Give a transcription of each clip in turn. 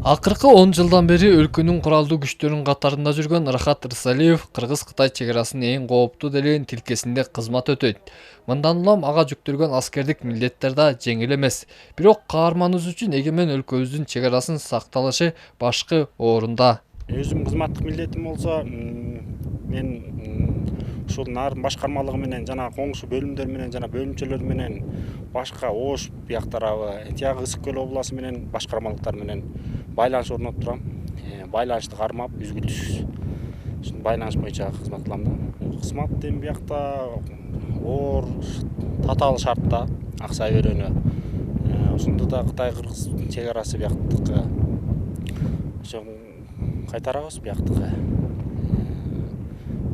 Акыркы 10 жылдан бери өлкөнүн куралдуу күчтөрүнүн катарында жүргөн Рахат Рысалиев Кыргыз-Кытай чекарасынын эң кооптуу делеген тилкесинде кызмат өтөйт. Мындан улам ага жүктөлгөн аскердик милдеттер да жеңил эмес. Бирок каарманыбыз үчүн эгемен өлкөбүздүн чекарасынын сакталышы башкы орунда. Өзүм кызматтык милдетим болсо, мен ушул нарын башкармалыгы менен жана коңшу бөлүмдөр менен жана бөлүмчөлөр менен башка Ош бияктарабы, тиягы Ысык көл областы менен башкармалыктар менен байланыш орнотуп турам. Байланышты кармап, үзгүлтүсүз ушул байланыш боюнча кызмат кылам да. Кызмат эми биякта оор, татаал шартта акча берөнү. Ошондо да Кытай-Кыргыз чегарасы бияктыкы кайтарабыз бияктыкы.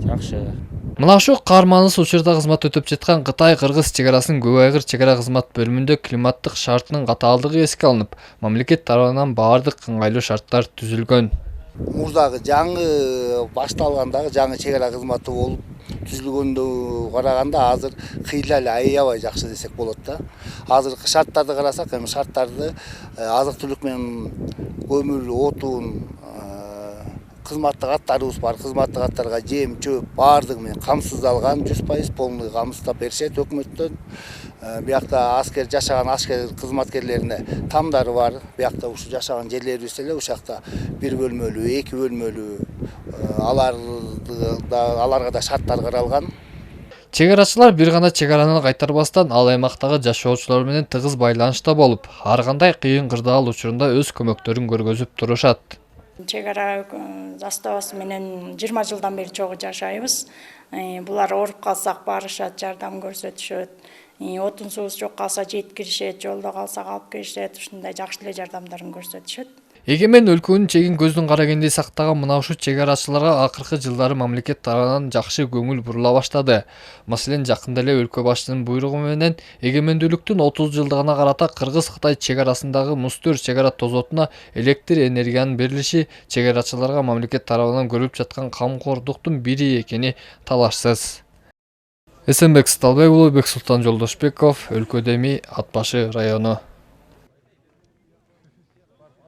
Жакшы. Мына ушу каарманыбыз учурда кызмат өтөп жаткан Кытай-Кыргыз чегарасынын Көк Айгыр чегара кызмат бөлүмүндө климаттык шартынын катаалдыгы эске алынып, мамлекет тарабынан баардык ыңгайлуу шарттар түзүлгөн. Мурдагы жаңы башталгандагы жаңы чегара кызматы болуп түзүлгөндө караганда азыр кыйла эле аябай жакшы десек болот да. Азыркы шарттарды карасак, эми шарттарды азык түлүк менен көмүр, отун, кызматтык аттарыбыз бар. Кызматтык аттарга жем, чөп баардыгы менен камсыздалган, 100% полный камсыздап беришет өкмөттөн. Биякта аскер жашаган аскер кызматкерлерине тамдары бар. Биякта ушу жашаган жерлерибиз эле ушакта бир бөлмөлүү, эки бөлмөлүү аларга да шарттар каралган. Чегарачылар бир гана чегараны кайтарбастан ал аймактагы жашоочулар менен тыгыз байланышта болуп, ар кандай кыйын кырдаал учурунда өз көмөктөрүн көргөзүп турушат. Чегара заставасы менен 20 жылдан бери чогуу жашайбыз. Булар ооруп калсак барышат, жардам көрсөтүшөт. Отун суубуз жок калса жеткиришет, жолдо калсак алып келишет, ушундай жакшы эле жардамдарын көрсөтүшөт. Эгемен өлкөнүн чегин көздүн карагендей сактаган мына ушул чегарачыларга акыркы жылдары мамлекет тарабынан жакшы көңүл бурула баштады. Маселен, жакында эле өлкө башчысынын буйругу менен эгемендүүлүктүн 30 жылдыгына карата Кыргыз-Кытай чегарасындагы Мустөр чегара тозотуна электр энергиянын берилиши чегарачыларга мамлекет тарабынан көрүлүп жаткан камкордуктун бири экени талашсыз. Эсенбек Сталбек уулу, Бексултан Жолдошбеков, Өлкөдеми, Ат башы району.